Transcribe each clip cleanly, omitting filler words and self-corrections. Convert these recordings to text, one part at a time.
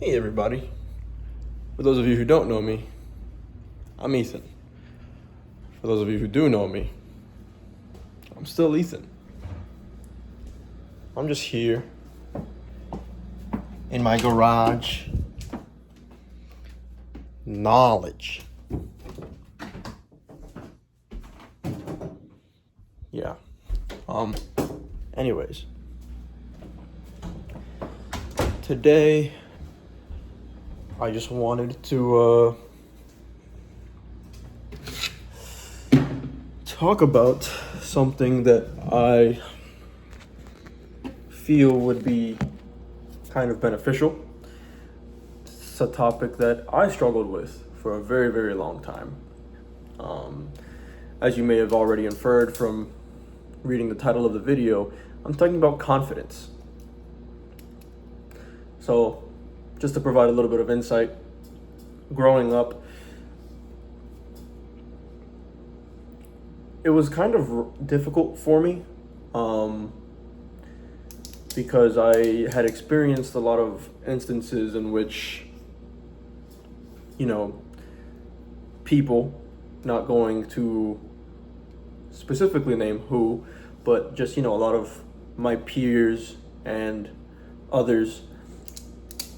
Hey everybody. For those of you who don't know me, I'm Ethan. For those of you who do know me, I'm still Ethan. I'm just here in my garage. Knowledge. Yeah. Anyways. Today I just wanted to talk about something that I feel would be kind of beneficial. It's a topic that I struggled with for a very, very long time. As you may have already inferred from reading the title of the video, I'm talking about confidence. So, just to provide a little bit of insight, growing up, it was kind of difficult for me because I had experienced a lot of instances in which, people, not going to specifically name who, but just, a lot of my peers and others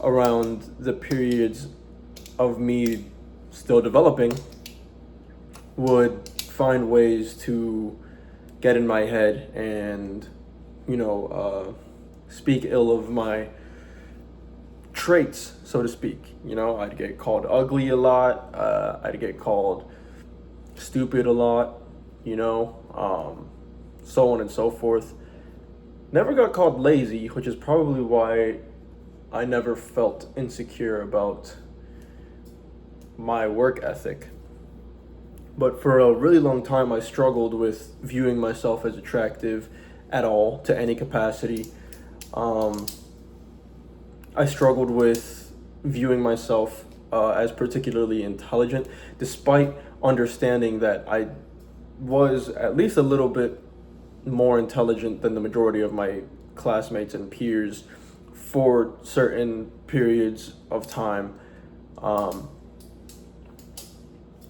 around the periods of me still developing would find ways to get in my head and, speak ill of my traits, so to speak. I'd get called ugly a lot. I'd get called stupid a lot, so on and so forth. Never got called lazy, which is probably why I never felt insecure about my work ethic. But for a really long time, I struggled with viewing myself as attractive at all, to any capacity. I struggled with viewing myself as particularly intelligent, despite understanding that I was at least a little bit more intelligent than the majority of my classmates and peers for certain periods of time.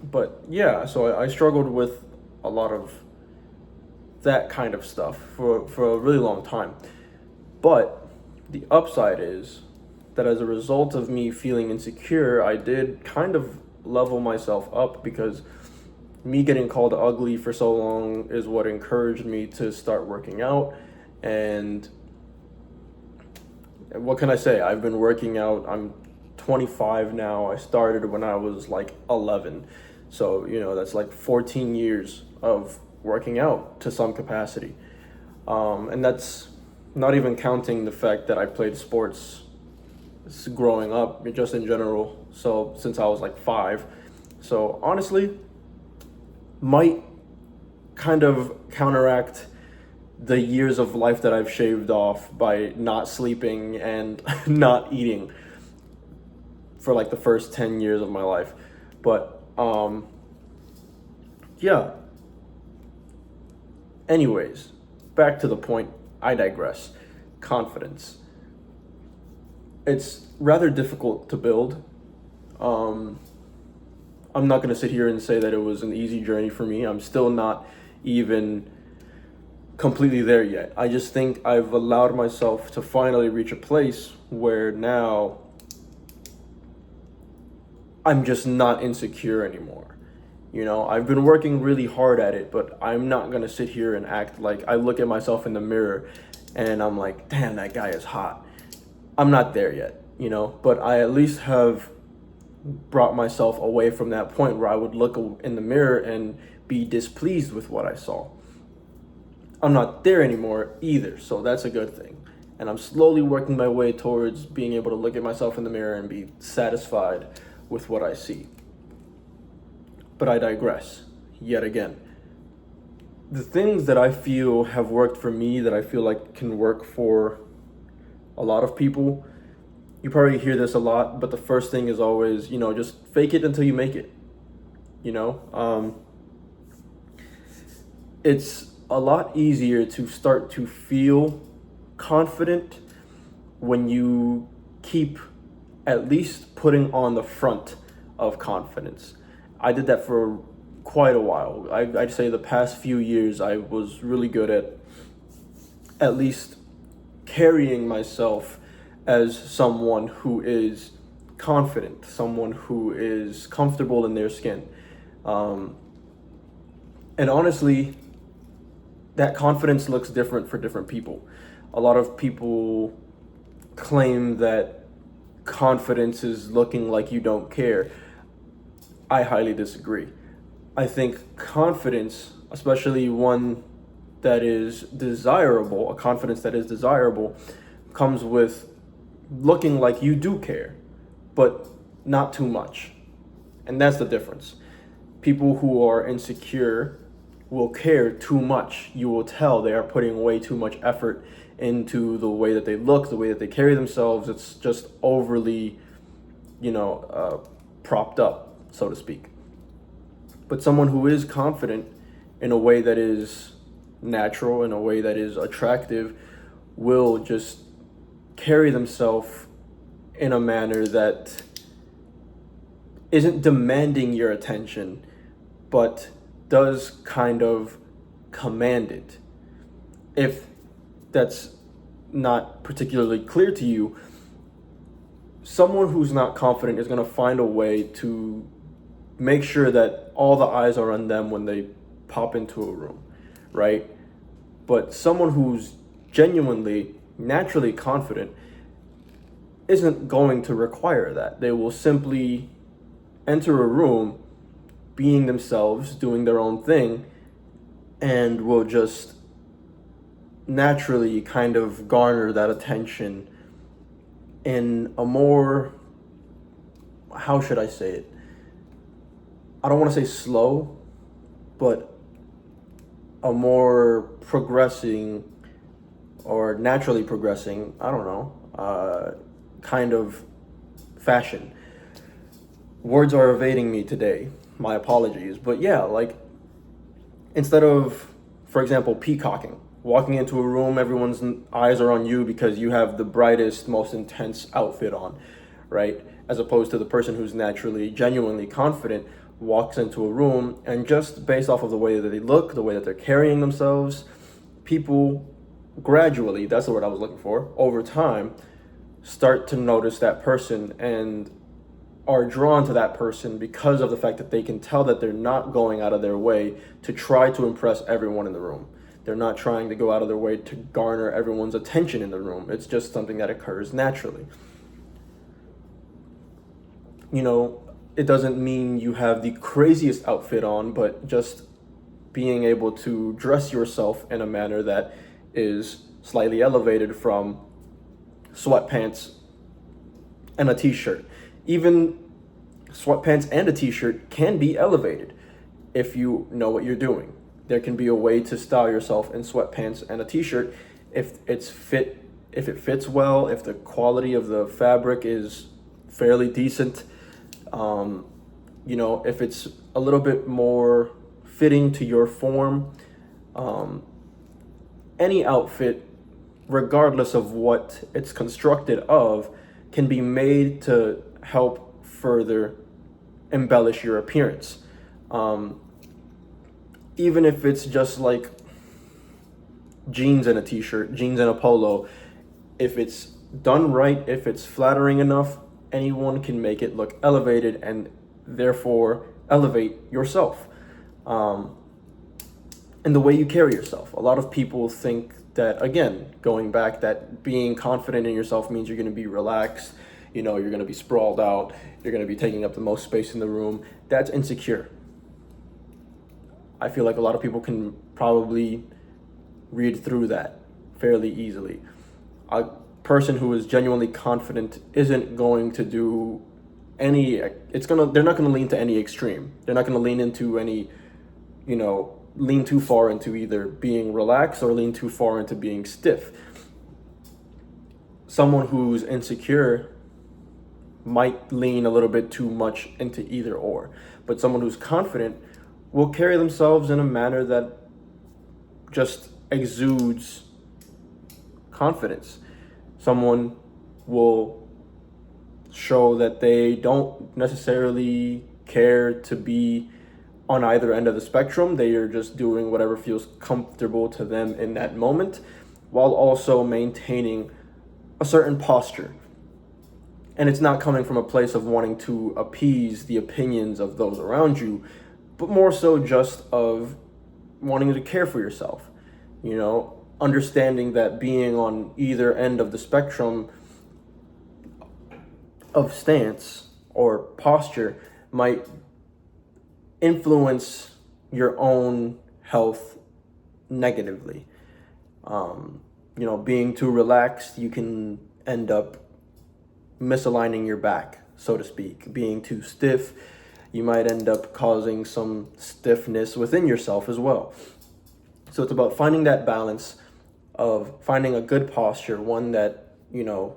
But yeah, so I struggled with a lot of that kind of stuff for a really long time. But the upside is that as a result of me feeling insecure, I did kind of level myself up, because me getting called ugly for so long is what encouraged me to start working out. And what can I say? I've been working out. I'm 25 now. I started when I was like 11. So, that's like 14 years of working out to some capacity. And that's not even counting the fact that I played sports growing up, just in general. So since I was like 5. So honestly, might kind of counteract the years of life that I've shaved off by not sleeping and not eating for like the first 10 years of my life. But yeah. Anyways, back to the point. I digress. Confidence. It's rather difficult to build. I'm not going to sit here and say that it was an easy journey for me. I'm still not even completely there yet. I just think I've allowed myself to finally reach a place where now I'm just not insecure anymore. I've been working really hard at it, but I'm not going to sit here and act like I look at myself in the mirror and I'm like, damn, that guy is hot. I'm not there yet, but I at least have brought myself away from that point where I would look in the mirror and be displeased with what I saw. I'm not there anymore either, so that's a good thing. And I'm slowly working my way towards being able to look at myself in the mirror and be satisfied with what I see. But I digress, yet again. The things that I feel have worked for me, that I feel like can work for a lot of people, you probably hear this a lot, but the first thing is always, just fake it until you make it. It's a lot easier to start to feel confident when you keep at least putting on the front of confidence. I did that for quite a while. I'd say the past few years I was really good at least carrying myself as someone who is confident, someone who is comfortable in their skin. And honestly, that confidence looks different for different people. A lot of people claim that confidence is looking like you don't care. I highly disagree. I think confidence, especially one that is desirable, a confidence that is desirable, comes with looking like you do care, but not too much. And that's the difference. People who are insecure will care too much. You will tell they are putting way too much effort into the way that they look, the way that they carry themselves. It's just overly, propped up, so to speak. But someone who is confident in a way that is natural, in a way that is attractive, will just carry themselves in a manner that isn't demanding your attention, but does kind of command it. If that's not particularly clear to you, someone who's not confident is going to find a way to make sure that all the eyes are on them when they pop into a room, right? But someone who's genuinely, naturally confident isn't going to require that. They will simply enter a room being themselves, doing their own thing, and will just naturally kind of garner that attention in a more, how should I say it? I don't want to say slow, but a more progressing or naturally progressing, I don't know, kind of fashion. Words are evading me today. My apologies. But yeah, like, instead of, for example, peacocking, walking into a room, everyone's eyes are on you because you have the brightest, most intense outfit on, right? As opposed to the person who's naturally, genuinely confident walks into a room, and just based off of the way that they look, the way that they're carrying themselves, people gradually, that's the word I was looking for, over time, start to notice that person and are drawn to that person because of the fact that they can tell that they're not going out of their way to try to impress everyone in the room. They're not trying to go out of their way to garner everyone's attention in the room. It's just something that occurs naturally. It doesn't mean you have the craziest outfit on, but just being able to dress yourself in a manner that is slightly elevated from sweatpants and a t-shirt. Even sweatpants and a t-shirt can be elevated if you know what you're doing. There can be a way to style yourself in sweatpants and a t-shirt if it fits well, if the quality of the fabric is fairly decent, if it's a little bit more fitting to your form. Any outfit, regardless of what it's constructed of, can be made to help further embellish your appearance. Even if it's just like jeans and a t-shirt, jeans and a polo, if it's done right, if it's flattering enough, anyone can make it look elevated and therefore elevate yourself. And the way you carry yourself. A lot of people think that, again, going back, that being confident in yourself means you're going to be relaxed, you're going to be sprawled out, you're going to be taking up the most space in the room. That's insecure. I feel like a lot of people can probably read through that fairly easily. A person who is genuinely confident isn't going to do they're not going to lean to any extreme. They're not going to lean into any, lean too far into either being relaxed or lean too far into being stiff. Someone who's insecure might lean a little bit too much into either or, but someone who's confident will carry themselves in a manner that just exudes confidence. Someone will show that they don't necessarily care to be on either end of the spectrum. They are just doing whatever feels comfortable to them in that moment, while also maintaining a certain posture. And it's not coming from a place of wanting to appease the opinions of those around you, but more so just of wanting to care for yourself. You know, understanding that being on either end of the spectrum of stance or posture might influence your own health negatively. You know, being too relaxed, you can end up misaligning your back, so to speak. Being too stiff, you might end up causing some stiffness within yourself as well. So it's about finding that balance of finding a good posture, one that, you know,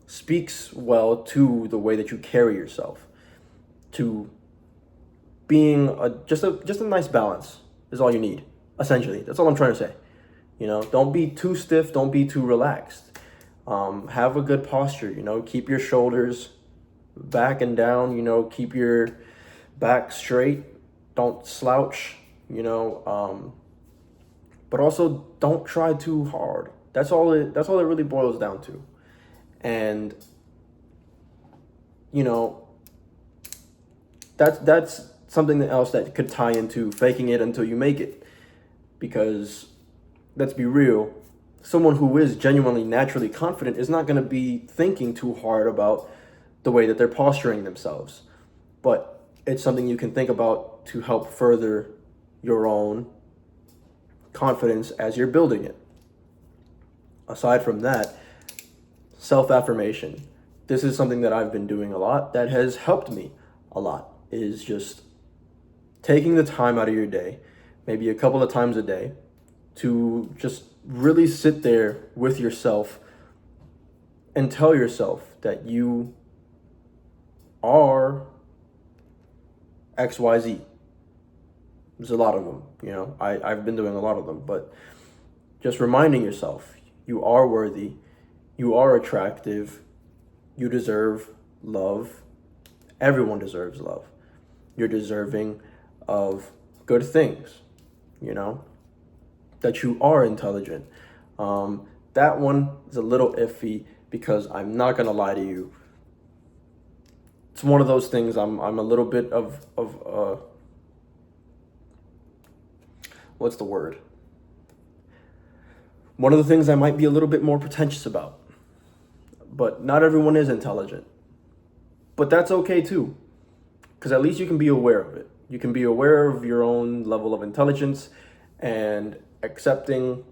speaks well to the way that you carry yourself, to being just a nice balance is all you need. Essentially, that's all I'm trying to say. You know, don't be too stiff, don't be too relaxed. Have a good posture. You know, keep your shoulders back and down. You know, keep your back straight. Don't slouch. You know, but also don't try too hard. That's all it really boils down to. And you know, that's something else that could tie into faking it until you make it. Because let's be real, someone who is genuinely naturally confident is not going to be thinking too hard about the way that they're posturing themselves. But it's something you can think about to help further your own confidence as you're building it. Aside from that, self-affirmation. This is something that I've been doing a lot that has helped me a lot, is just taking the time out of your day, maybe a couple of times a day, to just really sit there with yourself and tell yourself that you are XYZ. There's a lot of them, you know, I've been doing a lot of them, but just reminding yourself you are worthy, you are attractive, you deserve love. Everyone deserves love. You're deserving of good things, you know, that you are intelligent. That one is a little iffy because I'm not gonna lie to you. It's one of those things I'm a little bit of what's the word? One of the things I might be a little bit more pretentious about. But not everyone is intelligent. But that's okay too, because at least you can be aware of it. You can be aware of your own level of intelligence and accepting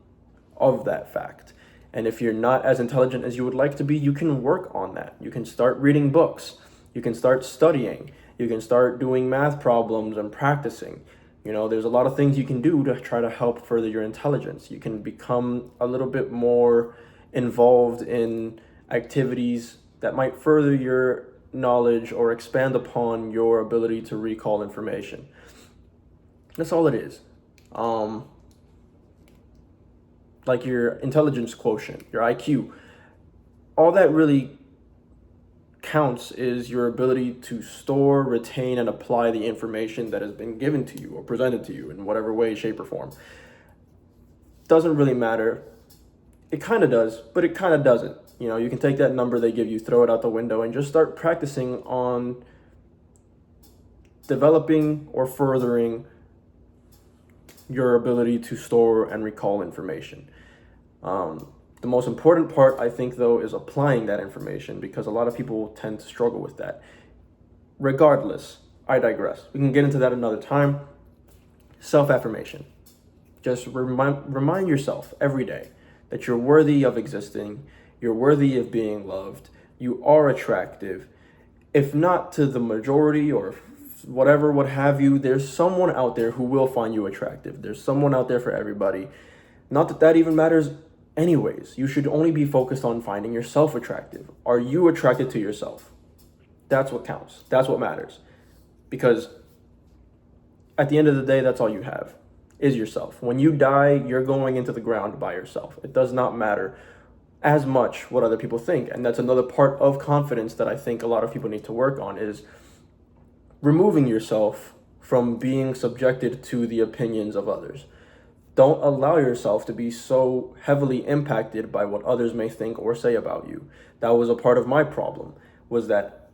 of that fact. And if you're not as intelligent as you would like to be, you can work on that. You can start reading books. You can start studying. You can start doing math problems and practicing. You know, there's a lot of things you can do to try to help further your intelligence. You can become a little bit more involved in activities that might further your knowledge or expand upon your ability to recall information. That's all it is. Like your intelligence quotient, your IQ, all that really counts is your ability to store, retain, and apply the information that has been given to you or presented to you in whatever way, shape, or form. Doesn't really matter. It kind of does, but it kind of doesn't. You know, you can take that number they give you, throw it out the window, and just start practicing on developing or furthering your ability to store and recall information. The most important part, I think, though, is applying that information, because a lot of people tend to struggle with that. Regardless, I digress. We can get into that another time. Self-affirmation. Just remind yourself every day that you're worthy of existing, you're worthy of being loved, you are attractive. If not to the majority or whatever, what have you, there's someone out there who will find you attractive. There's someone out there for everybody. Not that that even matters anyways. You should only be focused on finding yourself attractive. Are you attracted to yourself? That's what counts. That's what matters. Because at the end of the day, that's all you have, is yourself. When you die, you're going into the ground by yourself. It does not matter as much what other people think. And that's another part of confidence that I think a lot of people need to work on, is removing yourself from being subjected to the opinions of others. Don't allow yourself to be so heavily impacted by what others may think or say about you. That was a part of my problem, was that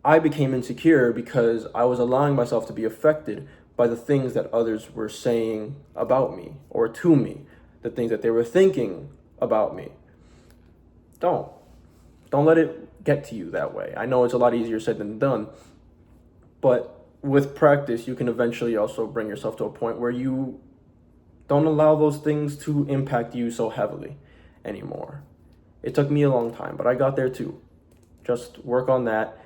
I became insecure because I was allowing myself to be affected by the things that others were saying about me or to me, the things that they were thinking about me. Don't let it get to you that way. I know it's a lot easier said than done, but with practice, you can eventually also bring yourself to a point where you don't allow those things to impact you so heavily anymore. It took me a long time, but I got there too. Just work on that.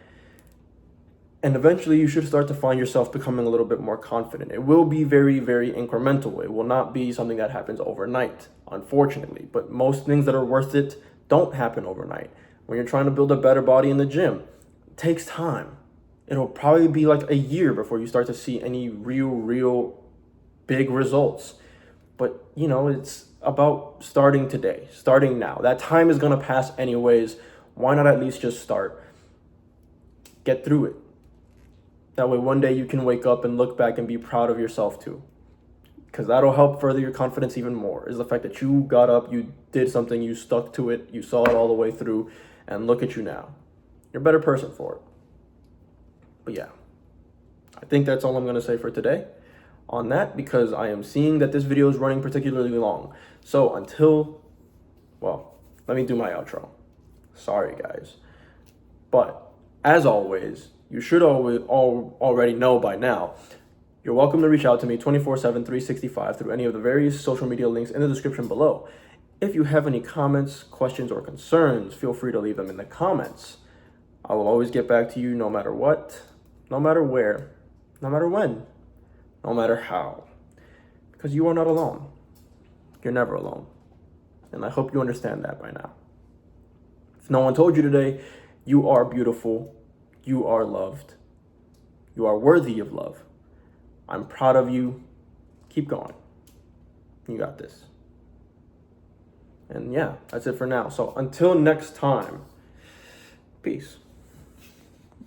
And eventually you should start to find yourself becoming a little bit more confident. It will be very, very incremental. It will not be something that happens overnight, unfortunately. But most things that are worth it don't happen overnight. When you're trying to build a better body in the gym, it takes time. It'll probably be like a year before you start to see any real big results. But, it's about starting today, starting now. That time is going to pass anyways. Why not at least just start? Get through it. That way one day you can wake up and look back and be proud of yourself too. Because that'll help further your confidence even more, is the fact that you got up, you did something, you stuck to it, you saw it all the way through, and look at you now. You're a better person for it. But yeah, I think that's all I'm going to say for today on that, because I am seeing that this video is running particularly long. So let me do my outro. Sorry, guys. But as always, you should already know by now, you're welcome to reach out to me 24/7, 365 through any of the various social media links in the description below. If you have any comments, questions, or concerns, feel free to leave them in the comments. I will always get back to you no matter what, no matter where, no matter when, no matter how. Because you are not alone. You're never alone. And I hope you understand that by now. If no one told you today, you are beautiful. You are loved. You are worthy of love. I'm proud of you. Keep going. You got this. And yeah, that's it for now. So until next time, peace.